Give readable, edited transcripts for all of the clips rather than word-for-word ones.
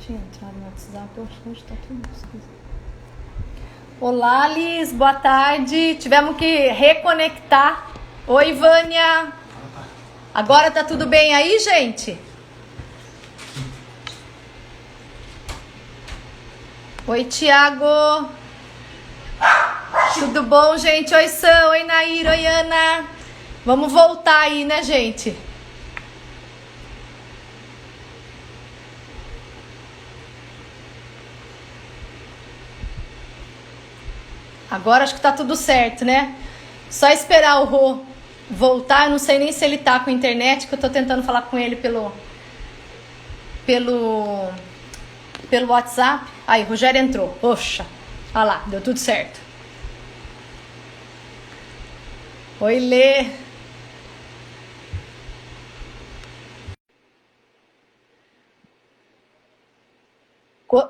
tinha entrado no WhatsApp, hoje tá tudo esquisito. Olá, Liz, boa tarde. Tivemos que reconectar. Oi, Vânia. Agora tá tudo bem aí, gente? Oi, Tiago. Tudo bom, gente? Oi, Sam. Oi, Nair. Oi, Ana. Vamos voltar aí, né, gente? Agora acho que tá tudo certo, né? Só esperar o Rô voltar. Eu não sei nem se ele tá com internet, que eu tô tentando falar com ele pelo WhatsApp. Aí, o Rogério entrou. Poxa, olha lá, deu tudo certo. Oi, Lê.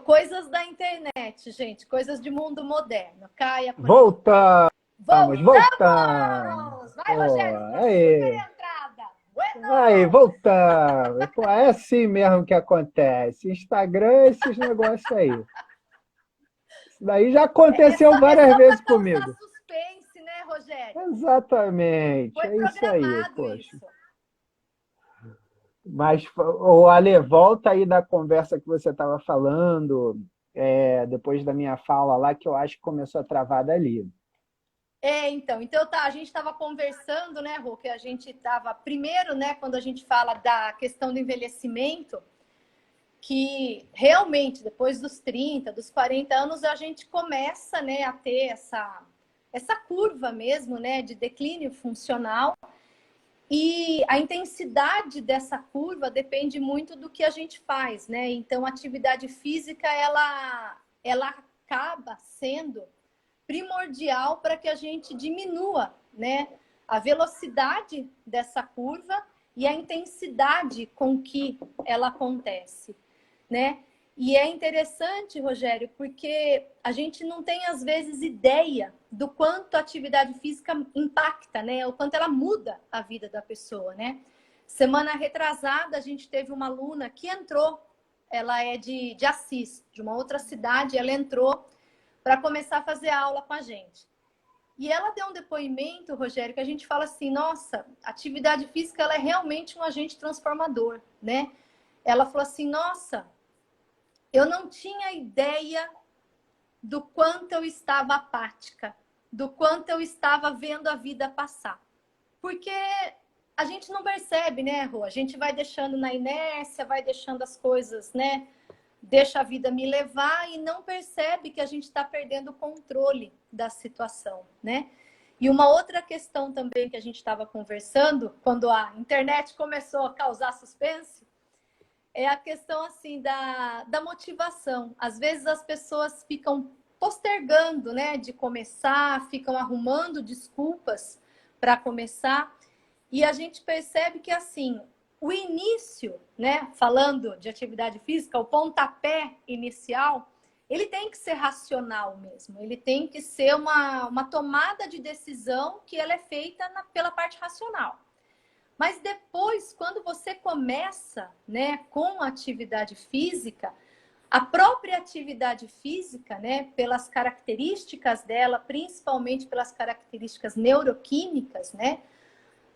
Coisas da internet, gente. Coisas de mundo moderno. Caia por aí. Voltamos, voltamos. Voltamos! Vai, Pô, Rogério, sua super aí, entrada. aí, Bueno! voltamos. Pô, é assim mesmo que acontece. Instagram, esses negócios aí. Isso daí já aconteceu É várias só para vezes causar comigo. suspense, né, Rogério? Exatamente, Foi é isso aí, programado poxa. isso. Mas, o Ale, volta aí da conversa que você estava falando, depois da minha fala lá, que eu acho que começou a travar dali. Então tá, a gente estava conversando, né, Rô, que a gente estava primeiro, né, quando a gente fala da questão do envelhecimento, que realmente depois dos 30, dos 40 anos, a gente começa, né, a ter essa curva mesmo, né, de declínio funcional. E a intensidade dessa curva depende muito do que a gente faz, né? Então, a atividade física, ela acaba sendo primordial para que a gente diminua, né, a velocidade dessa curva e a intensidade com que ela acontece, né? E é interessante, Rogério, porque a gente não tem às vezes ideia do quanto a atividade física impacta, né? O quanto ela muda a vida da pessoa, né? Semana retrasada a gente teve uma aluna que entrou, ela é de Assis, de uma outra cidade, ela entrou para começar a fazer aula com a gente. E ela deu um depoimento, Rogério, que a gente fala assim, nossa, a atividade física ela é realmente um agente transformador, né? Ela falou assim, nossa, eu não tinha ideia do quanto eu estava apática, do quanto eu estava vendo a vida passar. Porque a gente não percebe, né, Rô? A gente vai deixando na inércia, vai deixando as coisas, né? Deixa a vida me levar e não percebe que a gente está perdendo o controle da situação, né? E uma outra questão também que a gente estava conversando, quando a internet começou a causar suspense, é a questão assim da motivação. Às vezes as pessoas ficam postergando, né, de começar, ficam arrumando desculpas para começar, e a gente percebe que assim, o início, né, falando de atividade física, o pontapé inicial, ele tem que ser racional mesmo, ele tem que ser uma tomada de decisão que ela é feita pela parte racional. Mas depois, quando você começa, né, com a atividade física, a própria atividade física, né, pelas características dela, principalmente pelas características neuroquímicas, né,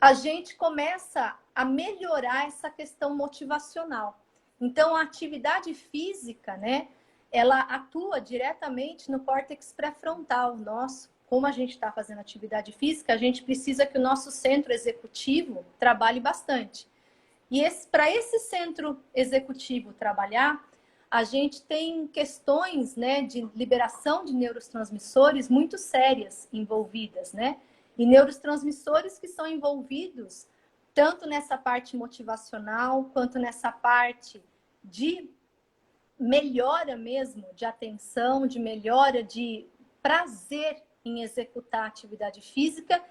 a gente começa a melhorar essa questão motivacional. Então, a atividade física, né, ela atua diretamente no córtex pré-frontal nosso. Como a gente está fazendo atividade física, a gente precisa que o nosso centro executivo trabalhe bastante. E para esse centro executivo trabalhar, a gente tem questões, né, de liberação de neurotransmissores muito sérias envolvidas, né? E neurotransmissores que são envolvidos tanto nessa parte motivacional, quanto nessa parte de melhora mesmo de atenção, de melhora de prazer em executar a atividade física,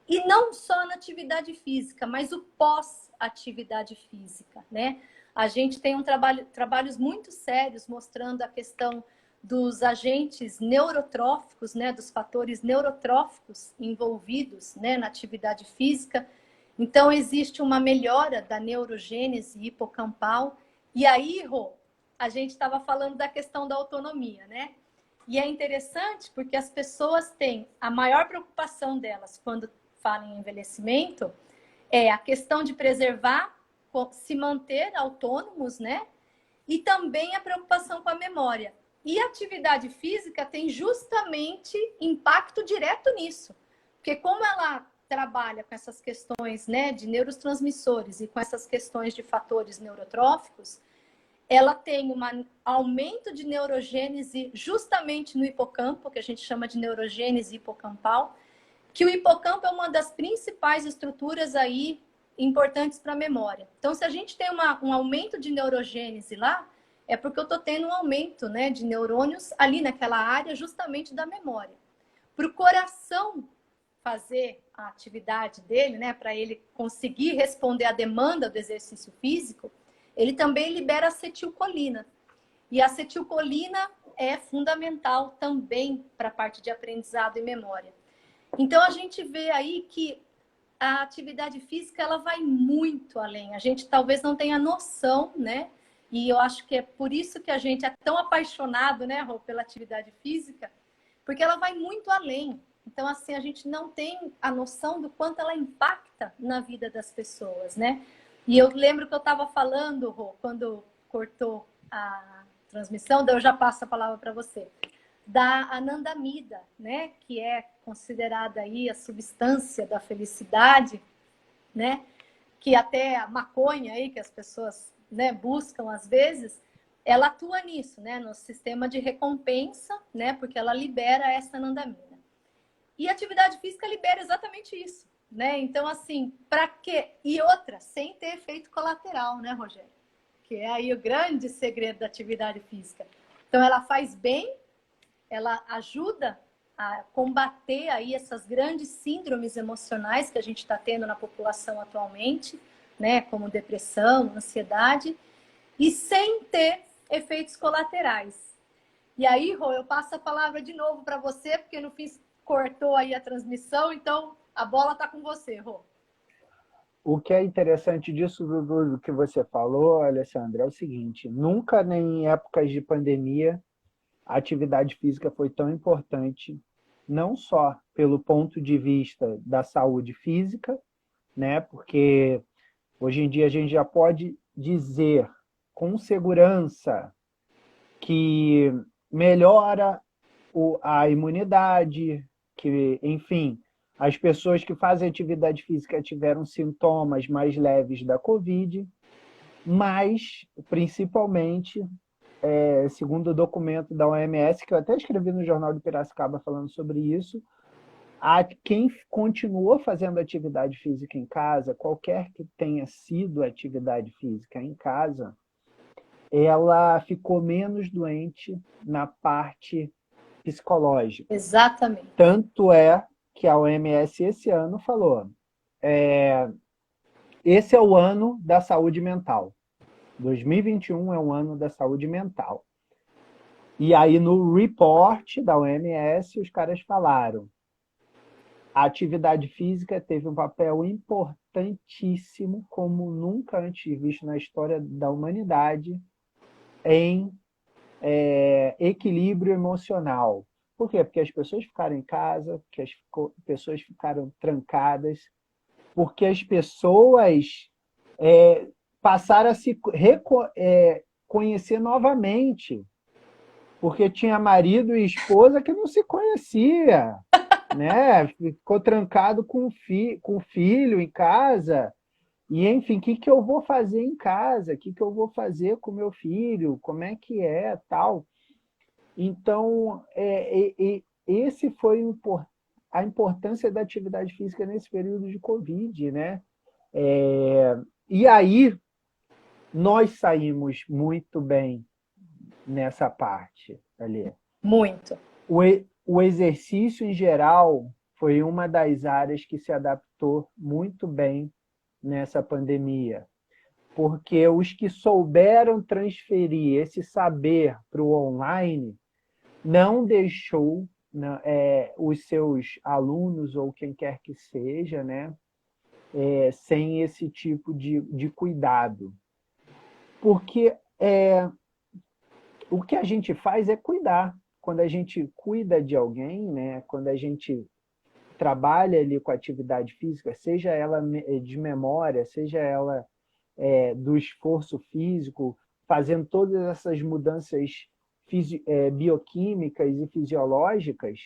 e não só na atividade física, mas o pós-atividade física, né? A gente tem trabalhos muito sérios mostrando a questão dos agentes neurotróficos, né, dos fatores neurotróficos envolvidos, né, na atividade física. Então, existe uma melhora da neurogênese hipocampal. E aí, Rô, a gente estava falando da questão da autonomia, né? E é interessante porque as pessoas têm a maior preocupação delas quando falam em envelhecimento é a questão de preservar, se manter autônomos, né? E também a preocupação com a memória. E a atividade física tem justamente impacto direto nisso. Porque como ela trabalha com essas questões, né, de neurotransmissores e com essas questões de fatores neurotróficos, ela tem um aumento de neurogênese justamente no hipocampo, que a gente chama de neurogênese hipocampal, que o hipocampo é uma das principais estruturas aí importantes para a memória. Então, se a gente tem um aumento de neurogênese lá, é porque eu estou tendo um aumento, né, de neurônios ali naquela área justamente da memória. Para o coração fazer a atividade dele, né, para ele conseguir responder à demanda do exercício físico, ele também libera acetilcolina. E a acetilcolina é fundamental também para a parte de aprendizado e memória. Então, a gente vê aí que a atividade física ela vai muito além. A gente talvez não tenha noção, né? E eu acho que é por isso que a gente é tão apaixonado, né, Rô, pela atividade física, porque ela vai muito além. Então, assim, a gente não tem a noção do quanto ela impacta na vida das pessoas, né? E eu lembro que eu estava falando, Rô, quando cortou a transmissão, daí eu já passo a palavra para você, da anandamida, né? Que é considerada aí a substância da felicidade, né? Que até a maconha aí, que as pessoas, né, buscam às vezes, ela atua nisso, né? No sistema de recompensa, né? Porque ela libera essa anandamida. E a atividade física libera exatamente isso, né? Então, assim, para quê? E outra, sem ter efeito colateral, né, Rogério? Que é aí o grande segredo da atividade física. Então, ela faz bem, ela ajuda a combater aí essas grandes síndromes emocionais que a gente está tendo na população atualmente, né? Como depressão, ansiedade, e sem ter efeitos colaterais. E aí, Rô, eu passo a palavra de novo para você, porque no fim cortou aí a transmissão, então a bola está com você, Rô. O que é interessante disso do que você falou, Alessandra, é o seguinte: nunca nem em épocas de pandemia a atividade física foi tão importante, não só pelo ponto de vista da saúde física, né? Porque hoje em dia a gente já pode dizer com segurança que melhora a imunidade, que, enfim, as pessoas que fazem atividade física tiveram sintomas mais leves da Covid, mas, principalmente, segundo o documento da OMS, que eu até escrevi no Jornal de Piracicaba falando sobre isso, quem continuou fazendo atividade física em casa, qualquer que tenha sido atividade física em casa, ela ficou menos doente na parte psicológica. Exatamente. Tanto é que a OMS esse ano falou, esse é o ano da saúde mental. 2021 é o ano da saúde mental. E aí no report da OMS os caras falaram, a atividade física teve um papel importantíssimo, como nunca antes visto na história da humanidade, em equilíbrio emocional. Por quê? Porque as pessoas ficaram em casa, porque as pessoas ficaram trancadas, porque as pessoas passaram a se conhecer novamente, porque tinha marido e esposa que não se conhecia, né? Ficou trancado com o filho em casa. E, enfim, o que, que eu vou fazer em casa? O que, que eu vou fazer com meu filho? Como é que é? Tal. Então, esse foi a importância da atividade física nesse período de Covid, né? E aí, nós saímos muito bem nessa parte ali. Muito. O exercício, em geral, foi uma das áreas que se adaptou muito bem nessa pandemia, porque os que souberam transferir esse saber para o online não deixou os seus alunos ou quem quer que seja, né, sem esse tipo de cuidado. Porque o que a gente faz é cuidar. Quando a gente cuida de alguém, né? Quando a gente trabalha ali com atividade física, seja ela de memória, seja ela do esforço físico, fazendo todas essas mudanças bioquímicas e fisiológicas,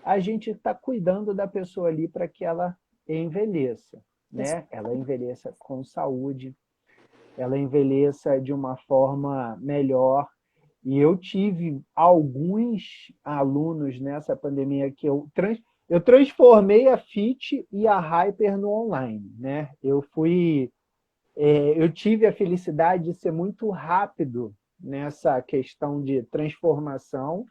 a gente está cuidando da pessoa ali para que ela envelheça, né? Ela envelheça com saúde, ela envelheça de uma forma melhor. E eu tive alguns alunos nessa pandemia que eu transformei a Fit e a Hyper no online, né? Eu tive a felicidade de ser muito rápido nessa questão de transformação,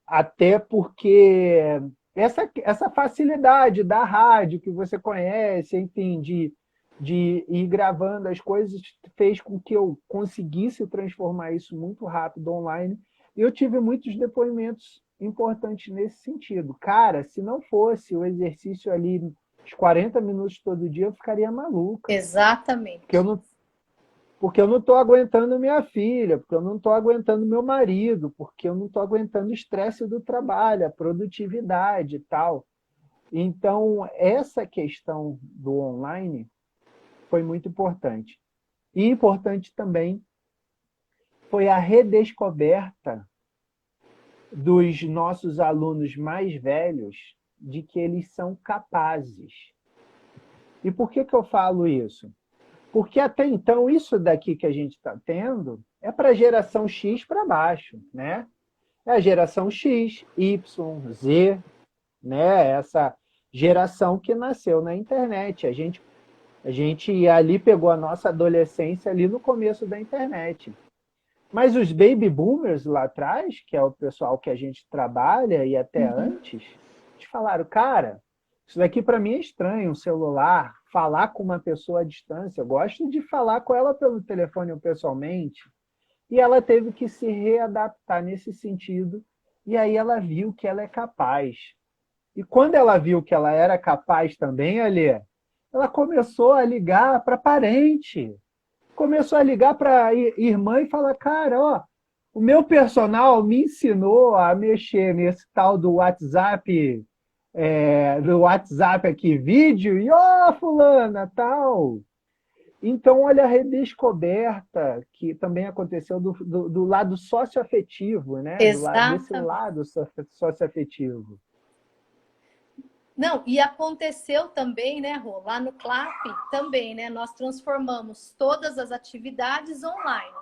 até porque essa facilidade da rádio que você conhece, enfim, de ir gravando as coisas, fez com que eu conseguisse transformar isso muito rápido online. E eu tive muitos depoimentos importantes nesse sentido. Cara, se não fosse o exercício ali, os 40 minutos todo dia, eu ficaria maluca. Exatamente. Porque eu não estou aguentando minha filha, porque eu não estou aguentando meu marido, porque eu não estou aguentando o estresse do trabalho, a produtividade e tal. Então, essa questão do online foi muito importante. E importante também foi a redescoberta dos nossos alunos mais velhos de que eles são capazes. E por que eu falo isso? Porque até então, isso daqui que a gente está tendo é para a geração X para baixo, né? É a geração X, Y, Z, né? Essa geração que nasceu na internet. A gente ali pegou a nossa adolescência ali no começo da internet. Mas os baby boomers lá atrás, que é o pessoal que a gente trabalha e até antes, eles falaram, cara, isso daqui para mim é estranho, um celular, falar com uma pessoa à distância. Eu gosto de falar com ela pelo telefone ou pessoalmente. E ela teve que se readaptar nesse sentido. E aí ela viu que ela é capaz. E quando ela viu que ela era capaz também, Alê, ela começou a ligar para parente. Começou a ligar para irmã e falar, cara, ó, o meu personal me ensinou a mexer nesse tal do WhatsApp aqui, vídeo, e ó, fulana, tal. Então, olha a redescoberta que também aconteceu do lado socioafetivo, né? Desse Exatamente. lado socioafetivo. Não, e aconteceu também, né, Rô? Lá no CLAP também, né? Nós transformamos todas as atividades online.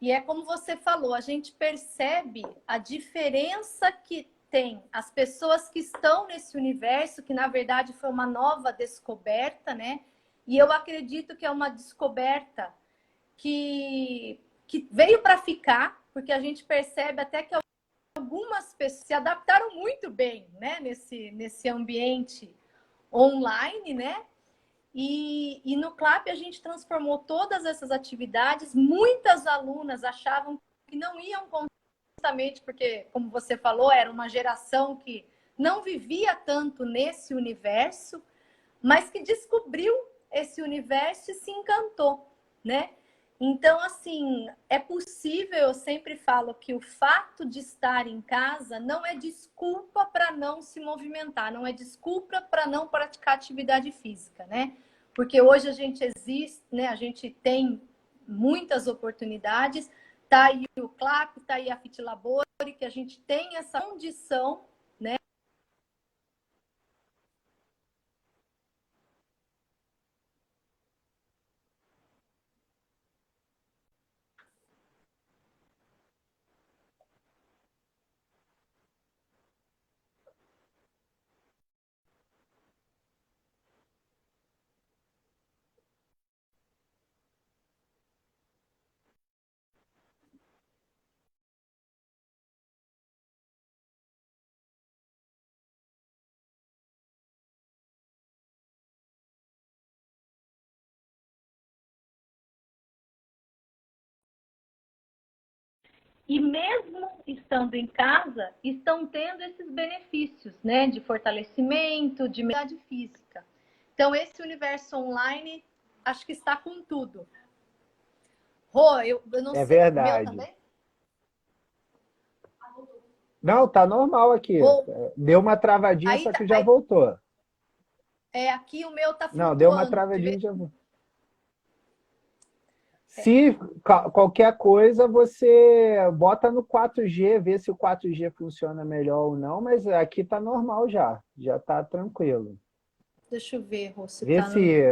E é como você falou, a gente percebe a diferença que tem as pessoas que estão nesse universo, que na verdade foi uma nova descoberta, né? E eu acredito que é uma descoberta que veio para ficar, porque a gente percebe até que algumas pessoas se adaptaram muito bem, né, nesse ambiente online, né? E no CLAP a gente transformou todas essas atividades. Muitas alunas achavam que não iam justamente porque, como você falou, era uma geração que não vivia tanto nesse universo, mas que descobriu esse universo e se encantou, né? Então, assim, é possível, eu sempre falo que o fato de estar em casa não é desculpa para não se movimentar, não é desculpa para não praticar atividade física, né? Porque hoje a gente existe, né? A gente tem muitas oportunidades, tá aí o CLAP, tá aí a Fit Labore, que a gente tem essa condição, né? E mesmo estando em casa, estão tendo esses benefícios, né? De fortalecimento, de atividade física. Então, esse universo online, acho que está com tudo. Rô, eu não É sei. O meu verdade. também? Não, tá normal aqui. Rô, Deu uma travadinha, aí, só que já aí voltou. aqui o meu tá Não, deu uma flutuando. De travadinha vez... e já voltou. é. Se qualquer coisa, você bota no 4G, vê se o 4G funciona melhor ou não, mas aqui tá normal já. Já tá tranquilo. Deixa eu ver, Rô, se Vê tá no. se.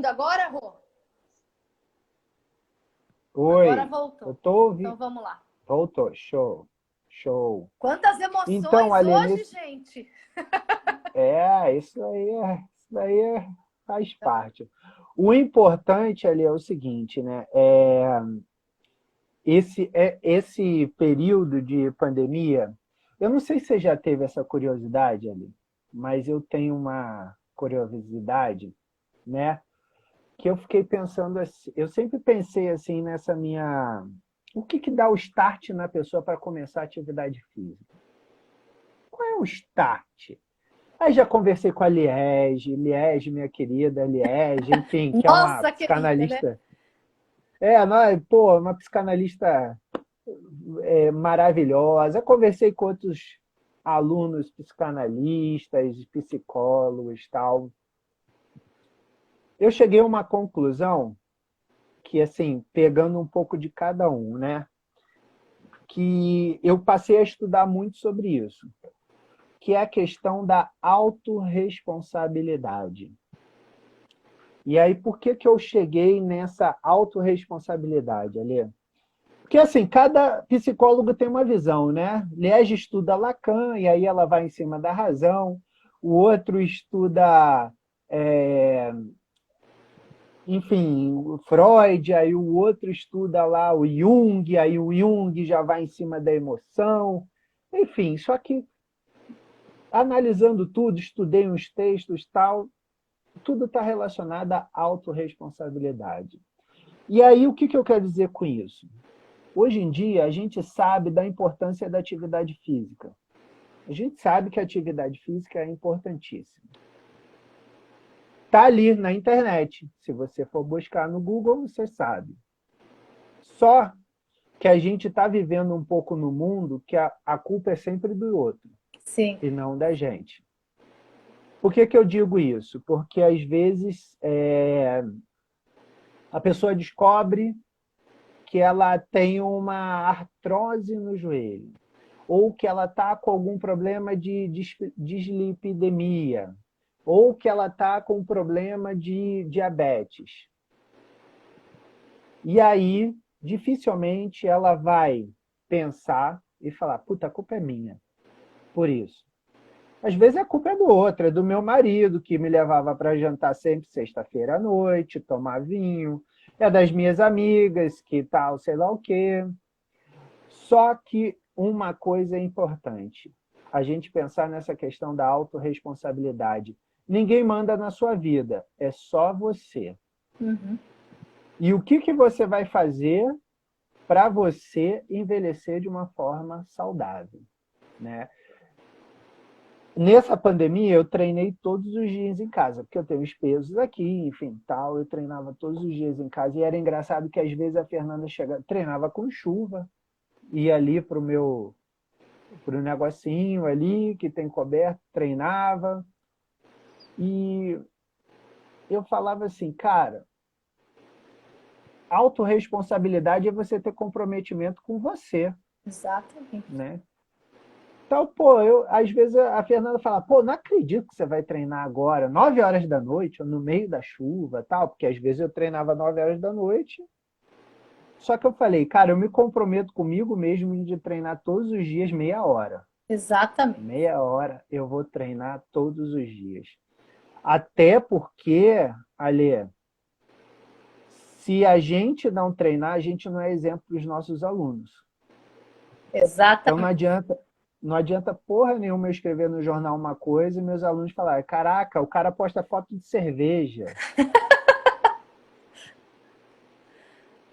Agora, Rô? Agora Oi, eu voltou. tô Então ouvindo. vamos lá. Voltou, show, show. Quantas Então, emoções Ali, hoje, gente! isso aí faz parte. O importante ali é o seguinte, né? Esse período de pandemia, eu não sei se você já teve essa curiosidade ali, mas eu tenho uma curiosidade, né? Que eu fiquei pensando assim, eu sempre pensei assim nessa minha, o que dá o start na pessoa para começar a atividade física? Qual é o start? Aí já conversei com a Liege, minha querida Liege, enfim, que é uma Nossa, querida, né? psicanalista. Pô, uma psicanalista maravilhosa. Conversei com outros alunos psicanalistas, psicólogos, tal. Eu cheguei a uma conclusão que, assim, pegando um pouco de cada um, né? Que eu passei a estudar muito sobre isso, que é a questão da autorresponsabilidade. E aí, por que eu cheguei nessa autorresponsabilidade, Alê? Porque, assim, cada psicólogo tem uma visão, né? Liege estuda Lacan, e aí ela vai em cima da razão. O outro estuda, é, enfim, o Freud, aí o outro estuda lá o Jung, aí o Jung já vai em cima da emoção. Enfim, só que analisando tudo, estudei uns textos tal, tudo está relacionado à autorresponsabilidade. E aí, o que eu quero dizer com isso? Hoje em dia, a gente sabe da importância da atividade física. A gente sabe que a atividade física é importantíssima. Está ali na internet. Se você for buscar no Google, você sabe. Só que a gente está vivendo um pouco no mundo que a culpa é sempre do outro Sim. e não da gente. Por que eu digo isso? Porque às vezes a pessoa descobre que ela tem uma artrose no joelho, ou que ela está com algum problema de dislipidemia, ou que ela está com um problema de diabetes. E aí, dificilmente ela vai pensar e falar, puta, a culpa é minha por isso. Às vezes a culpa é do outro, é do meu marido, que me levava para jantar sempre sexta-feira à noite, tomar vinho, é das minhas amigas, que tal, sei lá o quê. Só que uma coisa é importante, a gente pensar nessa questão da autorresponsabilidade. Ninguém manda na sua vida, é só você. Uhum. E o que você vai fazer para você envelhecer de uma forma saudável, né? Nessa pandemia, eu treinei todos os dias em casa, porque eu tenho os pesos aqui, enfim, tal. Eu treinava todos os dias em casa e era engraçado que às vezes a Fernanda treinava com chuva, ia ali pro negocinho ali que tem coberto, treinava. E eu falava assim, cara, autorresponsabilidade é você ter comprometimento com você, Exatamente. né? Então, pô, às vezes a Fernanda fala, pô, não acredito que você vai treinar agora, 9 horas da noite, ou no meio da chuva, tal, porque às vezes eu treinava 9 horas da noite. Só que eu falei, cara, eu me comprometo comigo mesmo de treinar todos os dias meia hora. Exatamente. Meia hora eu vou treinar todos os dias. Até porque, Ale, Se a gente não treinar, a gente não é exemplo para os nossos alunos. Então Exatamente. não adianta porra nenhuma eu escrever no jornal uma coisa e meus alunos falarem, caraca, o cara posta foto de cerveja.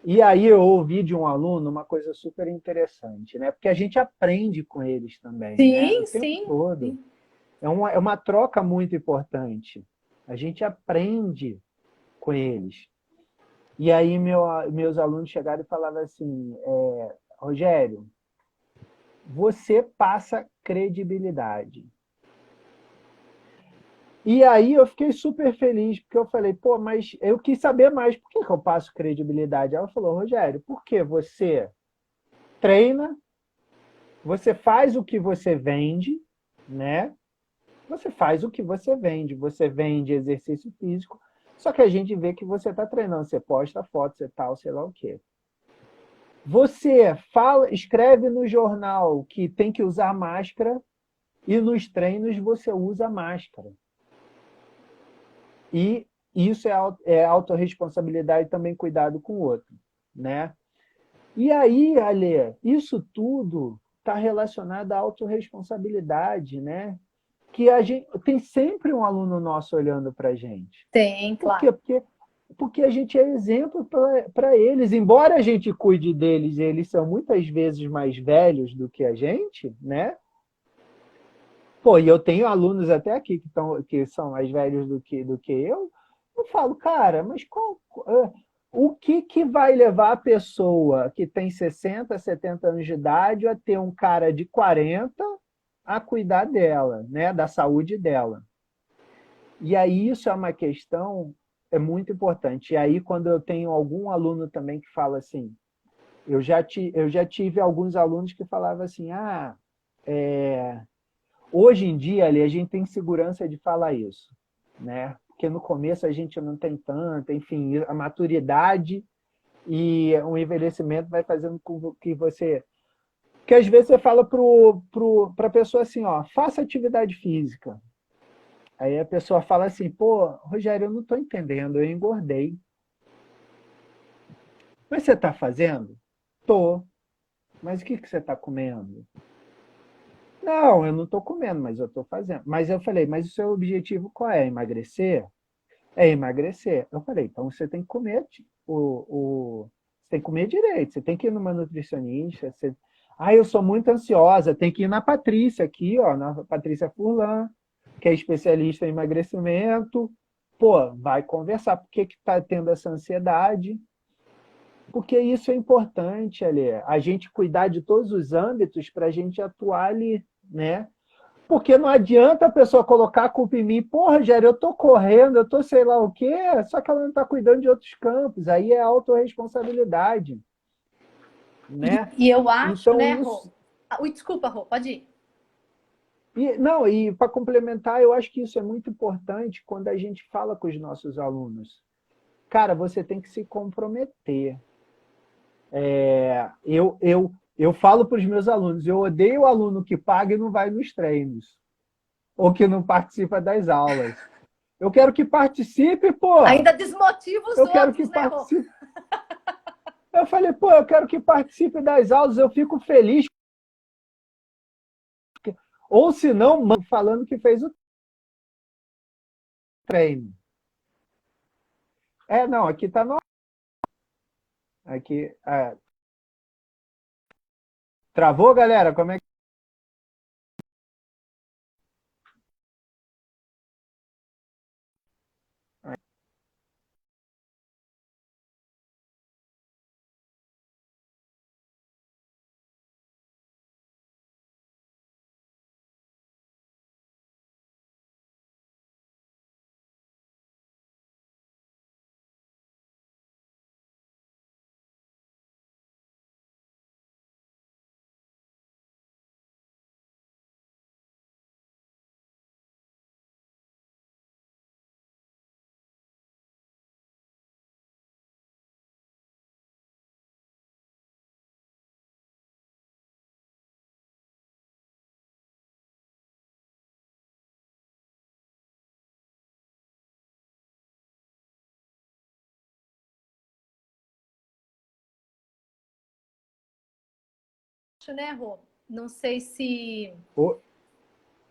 E aí eu ouvi de um aluno uma coisa super interessante, né? Porque a gente aprende com eles também, né? O Sim, tempo sim, todo. sim. É uma troca muito importante. A gente aprende com eles. E aí meus alunos chegaram e falavam assim, Rogério, você passa credibilidade. E aí eu fiquei super feliz, porque eu falei, pô, mas eu quis saber mais, por que eu passo credibilidade? Ela falou, Rogério, porque você treina, você faz o que você vende, né? Você faz o que você vende exercício físico, só que a gente vê que você está treinando, você posta foto, você tal, sei lá o quê. Você fala, escreve no jornal que tem que usar máscara e nos treinos você usa máscara. E isso é autorresponsabilidade também cuidado com o outro, né? E aí, Ale, isso tudo está relacionado à autorresponsabilidade, né? Que a gente tem sempre um aluno nosso olhando para a gente. Tem, Por claro. quê? Porque a gente é exemplo para eles. Embora a gente cuide deles, eles são muitas vezes mais velhos do que a gente, né? Pô, e eu tenho alunos até aqui que são mais velhos do que eu falo, cara, mas o que vai levar a pessoa que tem 60, 70 anos de idade a ter um cara de 40 a cuidar dela, né, da saúde dela? E aí isso é uma questão muito importante. E aí quando eu tenho algum aluno também que fala assim, eu já tive alguns alunos que falavam assim, hoje em dia, ali, a gente tem segurança de falar isso, né? Porque no começo a gente não tem tanto, enfim, a maturidade e o envelhecimento vai fazendo com que você... Porque às vezes você fala para a pessoa assim, ó, faça atividade física. Aí a pessoa fala assim, pô, Rogério, eu não estou entendendo, eu engordei. Mas você está fazendo? Tô. Mas o que você está comendo? Não, eu não estou comendo, mas eu estou fazendo. Mas eu falei, mas o seu objetivo qual é? Emagrecer? É emagrecer. Eu falei, então você tem que comer você tem que comer direito, você tem que ir numa nutricionista. Eu sou muito ansiosa, tem que ir na Patrícia aqui, ó, na Patrícia Furlan, que é especialista em emagrecimento. Pô, vai conversar. Por que está tendo essa ansiedade? Porque isso é importante, Ali. A gente cuidar de todos os âmbitos para a gente atuar ali, né? Porque não adianta a pessoa colocar a culpa em mim. Porra, Rogério, eu tô correndo, eu tô sei lá o quê, só que ela não está cuidando de outros campos. Aí é autorresponsabilidade, né? E eu acho, Então né, Rô? isso... Ui, desculpa, Rô, pode ir. Não, e para complementar, eu acho que isso é muito importante quando a gente fala com os nossos alunos. Cara, você tem que se comprometer. Eu falo para os meus alunos, eu odeio o aluno que paga e não vai nos treinos, ou que não participa das aulas. Eu quero que participe, pô. Ainda desmotiva os Eu quero que outros, né, Rô? participe. Eu falei, pô, eu quero que participe das aulas, eu fico feliz. Ou se não, falando que fez o treino. Não, aqui tá no... Aqui, travou, galera? Como é acho, né, Rô? Não sei se...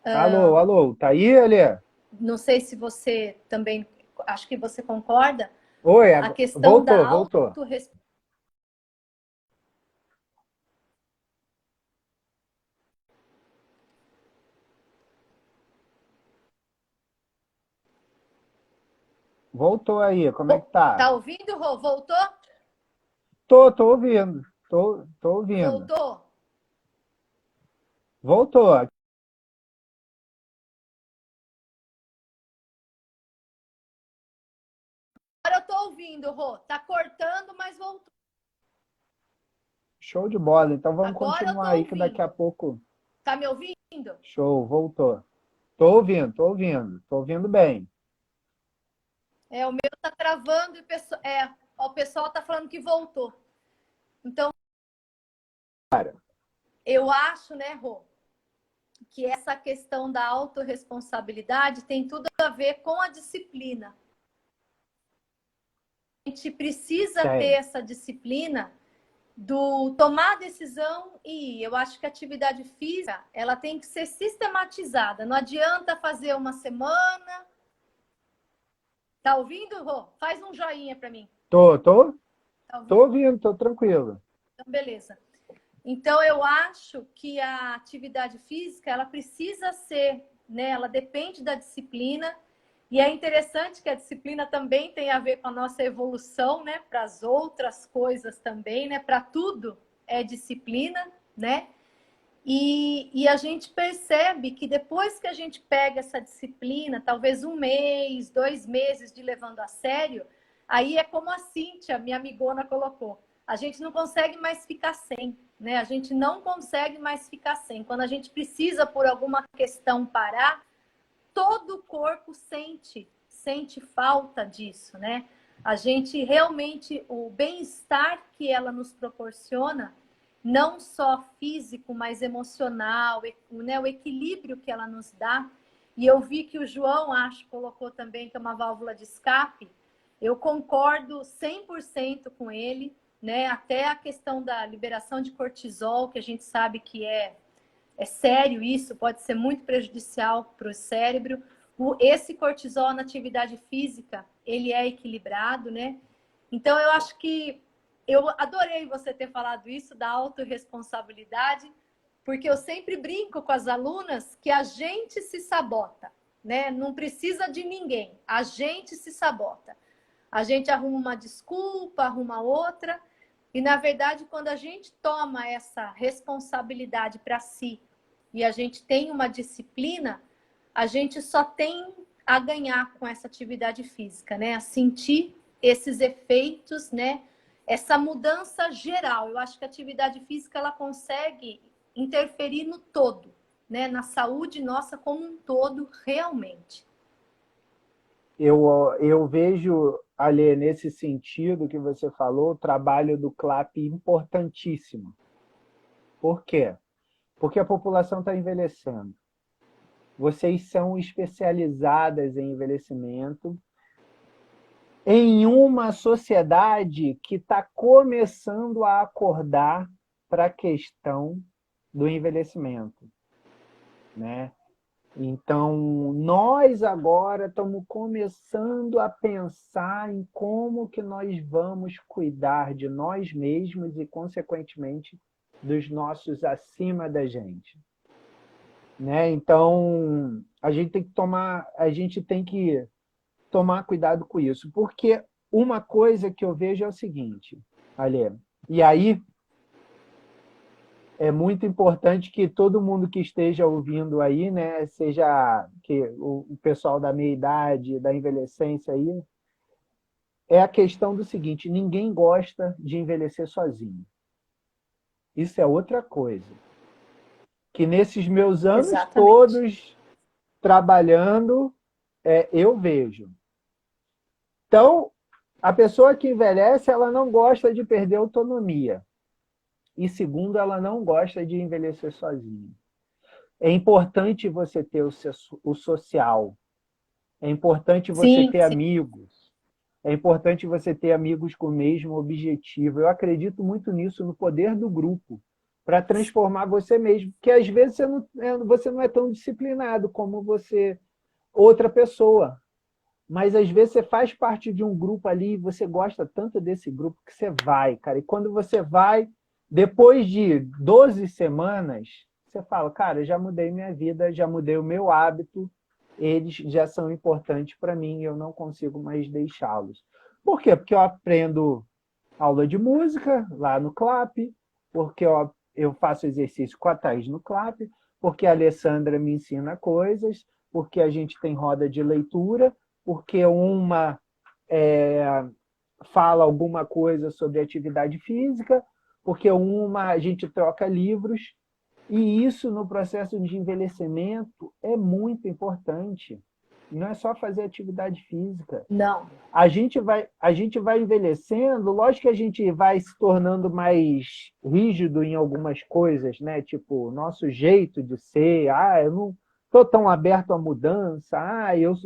Alô, alô, tá aí, Alê? Não sei se você também... Acho que você concorda. Oi, A questão da voltou, voltou. autorresponsabilidade. Voltou aí, como é que tá? Tá ouvindo, Rô? Voltou? Tô ouvindo, tô ouvindo. Voltou? Voltou. Agora eu tô ouvindo, Rô. Tá cortando, mas voltou. Show de bola. Então vamos Agora eu continuar tô aí que daqui a ouvindo. pouco. Tá me ouvindo? Show, voltou. Tô ouvindo, tô ouvindo. Tô ouvindo bem. O meu tá travando e o pessoal tá falando que voltou. Então, Cara, eu acho, né, Rô, que essa questão da autorresponsabilidade tem tudo a ver com a disciplina. A gente precisa ter tem. essa disciplina do tomar a decisão e ir. Eu acho que a atividade física, ela tem que ser sistematizada. Não adianta fazer uma semana. Tá ouvindo, Rô? Faz um joinha para mim. Tô, tô, Tá tô ouvindo? ouvindo, tô tranquilo. Então, beleza. Então, eu acho que a atividade física, ela precisa ser, né? Ela depende da disciplina. E é interessante que a disciplina também tem a ver com a nossa evolução, né? Para as outras coisas também, né? Para tudo é disciplina, né? E a gente percebe que depois que a gente pega essa disciplina, talvez um mês, 2 meses de levando a sério, aí é como a Cíntia, minha amigona, colocou. A gente não consegue mais ficar sem, né? A gente não consegue mais ficar sem. Quando a gente precisa, por alguma questão, parar, todo o corpo sente falta disso, né? A gente realmente, o bem-estar que ela nos proporciona, não só físico, mas emocional, né? O equilíbrio que ela nos dá. E eu vi que o João, acho, colocou também que é uma válvula de escape. Eu concordo 100% com ele, né? Até a questão da liberação de cortisol, que a gente sabe que é sério isso, pode ser muito prejudicial para o cérebro. Esse cortisol na atividade física, ele é equilibrado, né? Então, eu acho que eu adorei você ter falado isso da autorresponsabilidade, porque eu sempre brinco com as alunas que a gente se sabota, né? Não precisa de ninguém, a gente se sabota. A gente arruma uma desculpa, arruma outra, e na verdade, quando a gente toma essa responsabilidade para si e a gente tem uma disciplina, a gente só tem a ganhar com essa atividade física, né? A sentir esses efeitos, né? Essa mudança geral. Eu acho que a atividade física ela consegue interferir no todo, né? Na saúde nossa como um todo, realmente. Eu vejo, ali nesse sentido que você falou, o trabalho do CLAP importantíssimo. Por quê? Porque a população está envelhecendo. Vocês são especializadas em envelhecimento em uma sociedade que está começando a acordar para a questão do envelhecimento, né? Então, nós agora estamos começando a pensar em como que nós vamos cuidar de nós mesmos e, consequentemente, dos nossos acima da gente, né? Então, a gente tem que tomar cuidado com isso, porque uma coisa que eu vejo é o seguinte, Alê, e aí é muito importante que todo mundo que esteja ouvindo aí, né, seja que o pessoal da meia idade, da envelhecência aí, é a questão do seguinte: ninguém gosta de envelhecer sozinho. Isso é outra coisa. Que nesses meus anos Exatamente. todos trabalhando, eu vejo. Então, a pessoa que envelhece, ela não gosta de perder autonomia. E segundo, ela não gosta de envelhecer sozinha. É importante você ter o social. É importante você Sim, ter sim. amigos. É importante você ter amigos com o mesmo objetivo. Eu acredito muito nisso, no poder do grupo. para transformar você mesmo. Porque às vezes você não é tão disciplinado como outra pessoa. Mas às vezes você faz parte de um grupo ali, você gosta tanto desse grupo que você vai, cara. E quando você vai, depois de 12 semanas, você fala, cara, já mudei minha vida, já mudei o meu hábito, eles já são importantes para mim e eu não consigo mais deixá-los. Por quê? Porque eu aprendo aula de música lá no CLAP, porque eu faço exercício com a Thaís no CLAP, porque a Alessandra me ensina coisas, porque a gente tem roda de leitura, porque uma fala alguma coisa sobre atividade física, porque a gente troca livros, e isso no processo de envelhecimento é muito importante. Não é só fazer atividade física. Não. A gente vai envelhecendo, lógico que a gente vai se tornando mais rígido em algumas coisas, né? Tipo, nosso jeito de ser, eu não estou tão aberto à mudança,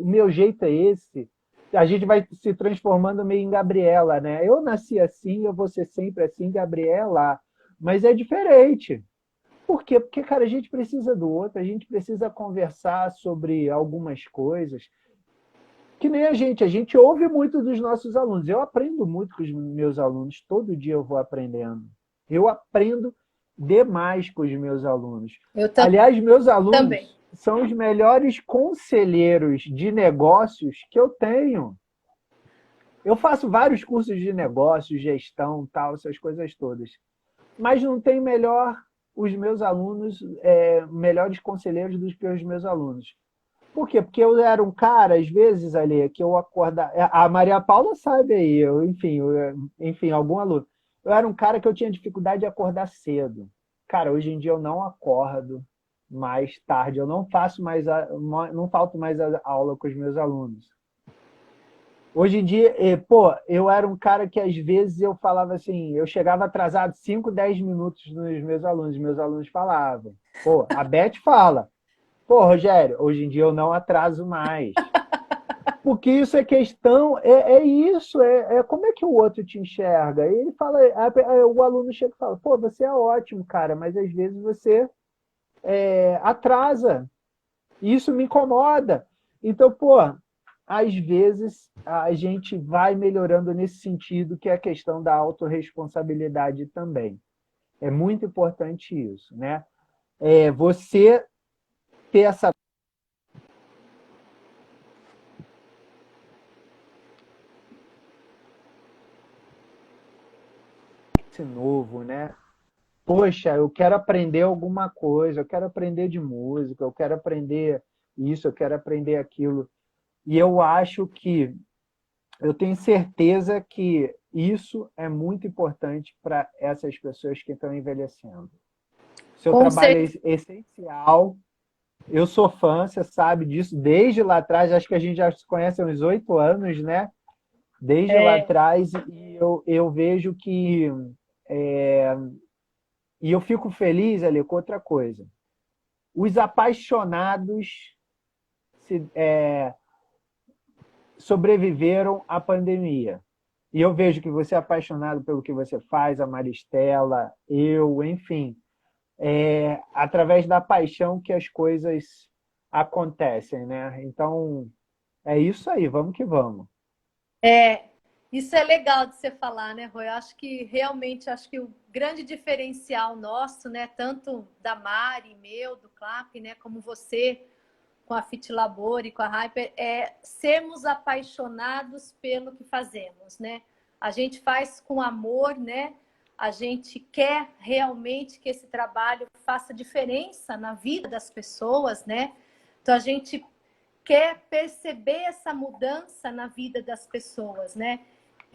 o meu jeito é esse. A gente vai se transformando meio em Gabriela, né? Eu nasci assim, eu vou ser sempre assim, Gabriela. Mas é diferente. Por quê? Porque, cara, a gente precisa do outro, a gente precisa conversar sobre algumas coisas. Que nem a gente ouve muito dos nossos alunos. Eu aprendo muito com os meus alunos, todo dia eu vou aprendendo. Eu aprendo demais com os meus alunos. Eu Aliás, meus também. alunos são os melhores conselheiros de negócios que eu tenho. Eu faço vários cursos de negócios, gestão, tal, essas coisas todas. Mas não tem os meus alunos, melhores conselheiros do que os meus alunos. Por quê? Porque eu era um cara, às vezes, ali, que eu acordava. A Maria Paula sabe aí, enfim, algum aluno. Eu era um cara que eu tinha dificuldade de acordar cedo. Cara, hoje em dia eu não acordo mais tarde, eu não faço mais, não falto mais a aula com os meus alunos. Hoje em dia, pô, eu era um cara que às vezes eu falava assim, eu chegava atrasado 5, 10 minutos nos meus alunos falavam. Pô, a Beth fala. Pô, Rogério, hoje em dia eu não atraso mais. Porque isso é questão, é isso, como é que o outro te enxerga? E ele fala, o aluno chega e fala, pô, você é ótimo, cara, mas às vezes você atrasa. E isso me incomoda. Então, pô, às vezes a gente vai melhorando nesse sentido, que é a questão da autorresponsabilidade também. É muito importante isso, né? Você ter esse novo, né? Poxa, eu quero aprender alguma coisa, eu quero aprender de música, eu quero aprender isso, eu quero aprender aquilo. E eu acho que, eu tenho certeza que isso é muito importante para essas pessoas que estão envelhecendo. Seu Com trabalho certeza. é essencial. Eu sou fã, você sabe disso, desde lá atrás, acho que a gente já se conhece há uns 8 anos, né? Desde lá atrás, e eu vejo que. é, e eu fico feliz, ali, com outra coisa. Os apaixonados se, sobreviveram à pandemia. E eu vejo que você é apaixonado pelo que você faz, a Maristela, eu, enfim. Através da paixão que as coisas acontecem, né? Então, é isso aí, vamos que vamos. Isso é legal de você falar, né, Rui? Eu acho que realmente acho que o grande diferencial nosso, né, tanto da Mari, meu, do CLAP, né, como você com a Fit Labor e com a Hyper, é sermos apaixonados pelo que fazemos, né? A gente faz com amor, né? A gente quer realmente que esse trabalho faça diferença na vida das pessoas, né? Então a gente quer perceber essa mudança na vida das pessoas, né?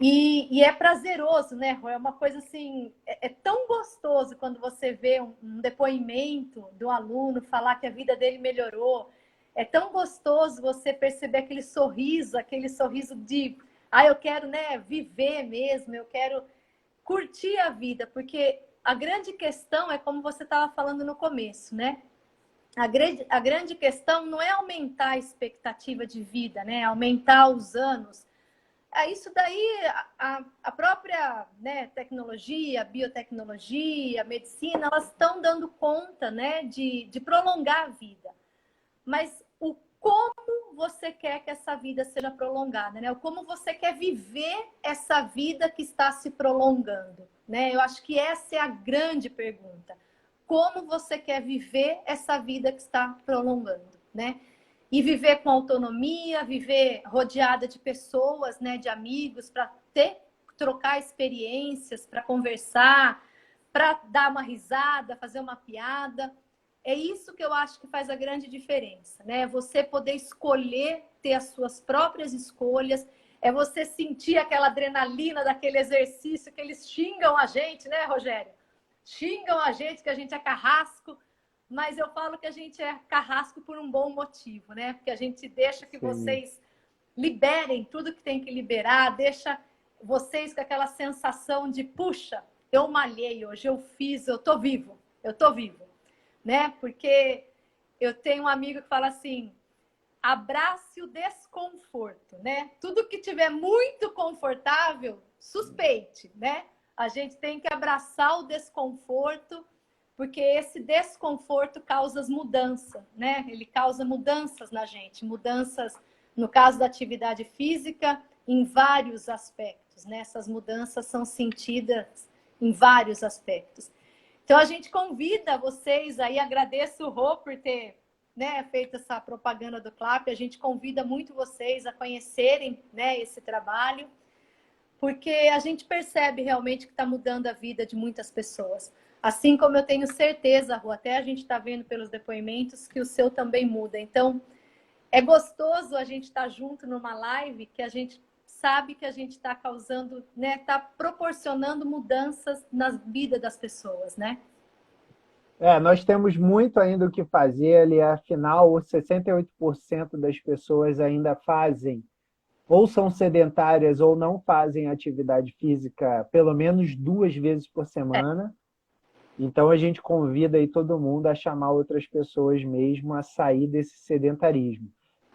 E é prazeroso, né, Rô? É uma coisa assim, é tão gostoso quando você vê um depoimento do aluno falar que a vida dele melhorou. É tão gostoso você perceber aquele sorriso de, eu quero, né, viver mesmo, eu quero curtir a vida, porque a grande questão é como você estava falando no começo, né? A grande questão não é aumentar a expectativa de vida, né? Aumentar os anos, Isso daí, a própria, né, tecnologia, a biotecnologia, a medicina, elas estão dando conta, né, de prolongar a vida. Mas o como você quer que essa vida seja prolongada, né? O como você quer viver essa vida que está se prolongando, né? Eu acho que essa é a grande pergunta. Como você quer viver essa vida que está prolongando, né? E viver com autonomia, viver rodeada de pessoas, né, de amigos, para trocar experiências, para conversar, para dar uma risada, fazer uma piada. É isso que eu acho que faz a grande diferença, né? Você poder escolher ter as suas próprias escolhas, é você sentir aquela adrenalina daquele exercício que eles xingam a gente, né, Rogério? Xingam a gente que a gente é carrasco, mas eu falo que a gente é carrasco por um bom motivo, né? Porque a gente deixa que Sim. vocês liberem tudo que tem que liberar, deixa vocês com aquela sensação de, puxa, eu malhei hoje, eu fiz, eu tô vivo, né? Porque eu tenho um amigo que fala assim, abrace o desconforto, né? Tudo que tiver muito confortável, suspeite, né? A gente tem que abraçar o desconforto, porque esse desconforto causa as mudanças, né? Ele causa mudanças na gente, mudanças, no caso da atividade física, em vários aspectos, né? Essas mudanças são sentidas em vários aspectos. Então a gente convida vocês aí, agradeço o Rô por ter, né, feito essa propaganda do CLAP, a gente convida muito vocês a conhecerem, né, esse trabalho, porque a gente percebe realmente que está mudando a vida de muitas pessoas. Assim como eu tenho certeza, Rô, até a gente está vendo pelos depoimentos que o seu também muda. Então, é gostoso a gente estar junto numa live que a gente sabe que a gente está causando, né, está proporcionando mudanças na vida das pessoas, né? Nós temos muito ainda o que fazer ali, afinal, 68% das pessoas ainda fazem, ou são sedentárias ou não fazem atividade física pelo menos 2 vezes por semana. Então a gente convida aí todo mundo a chamar outras pessoas mesmo a sair desse sedentarismo.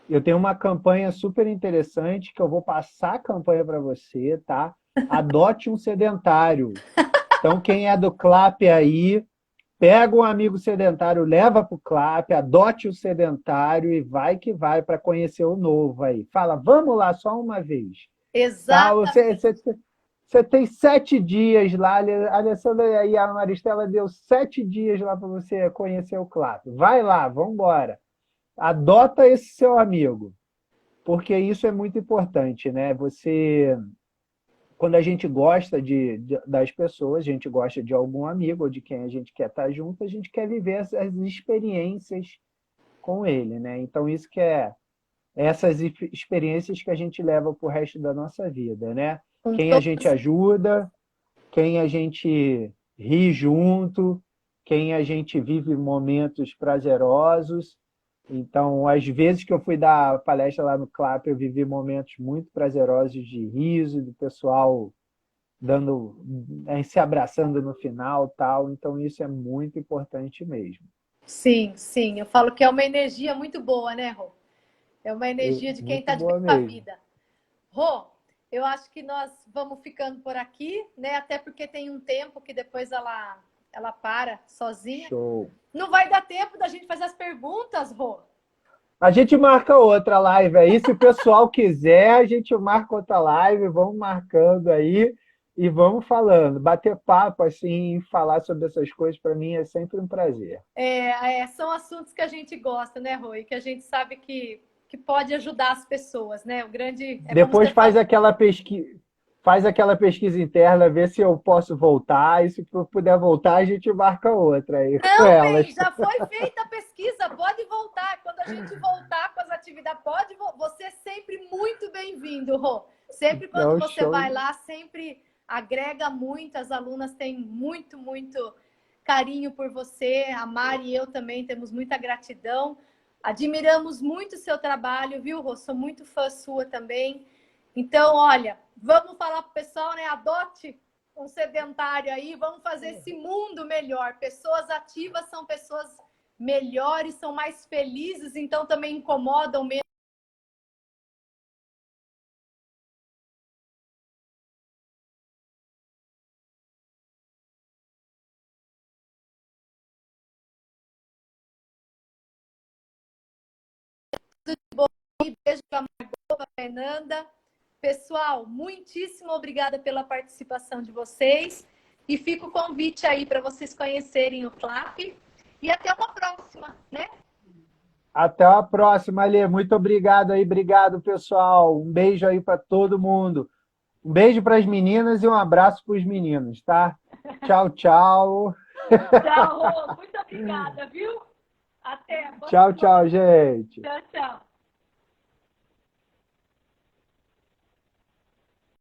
Eu tenho uma campanha super interessante que eu vou passar a campanha para você, tá? Adote um sedentário. Então quem é do CLAP aí, pega um amigo sedentário, leva para o CLAP, adote o sedentário e vai que vai para conhecer o novo aí. Fala, vamos lá só uma vez. Tá? Exatamente. Você tem 7 dias lá, a Alessandra e a Maristela deu 7 dias lá para você conhecer o CLAP. Vai lá, vamos embora. Adota esse seu amigo, porque isso é muito importante, né? Quando a gente gosta das pessoas, a gente gosta de algum amigo ou de quem a gente quer estar junto, a gente quer viver essas experiências com ele, né? Então isso que é essas experiências que a gente leva para o resto da nossa vida, né? Com Quem a gente todas. ajuda, quem a gente ri junto, quem a gente vive momentos prazerosos. Então, às vezes que eu fui dar palestra lá no CLAP, eu vivi momentos muito prazerosos de riso, do pessoal dando, se abraçando no final, tal. Então, isso é muito importante mesmo. Sim, sim. Eu falo que é uma energia muito boa, né, Rô? É uma energia de quem Muito está de bem boa com a mesmo. vida. Rô, eu acho que nós vamos ficando por aqui, né? Até porque tem um tempo que depois ela para sozinha. Show. Não vai dar tempo da gente fazer as perguntas, Rô. A gente marca outra live aí. Se o pessoal quiser, a gente marca outra live. Vamos marcando aí e vamos falando. Bater papo assim, falar sobre essas coisas, para mim é sempre um prazer. São assuntos que a gente gosta, né, Rô? E que a gente sabe que pode ajudar as pessoas, né? O grande. É como Depois você falou. faz aquela pesquisa interna, vê se eu posso voltar. E se eu puder voltar, a gente marca outra aí com Não, elas. bem, já foi feita a pesquisa, pode voltar. Quando a gente voltar com as atividades, pode. Você é sempre muito bem-vindo, Rô. Sempre quando Então, você show. vai lá, sempre agrega muito. As alunas têm muito, muito carinho por você. A Mari e eu também temos muita gratidão. Admiramos muito o seu trabalho, viu, Rô? Sou muito fã sua também. Então, olha, vamos falar para o pessoal, né? Adote um sedentário aí, vamos fazer esse mundo melhor. Pessoas ativas são pessoas melhores, são mais felizes, então também incomodam menos. Beijo para a Margot, para a Fernanda. Pessoal, muitíssimo obrigada pela participação de vocês. E fica o convite aí para vocês conhecerem o CLAP. E até uma próxima, né? Até a próxima, Alê. Muito obrigado aí. Obrigado, pessoal. Um beijo aí para todo mundo. Um beijo para as meninas e um abraço para os meninos, tá? Tchau, tchau. Tchau, Rô. Muito obrigada, viu? Até. Tchau, tchau, gente. Tchau, tchau.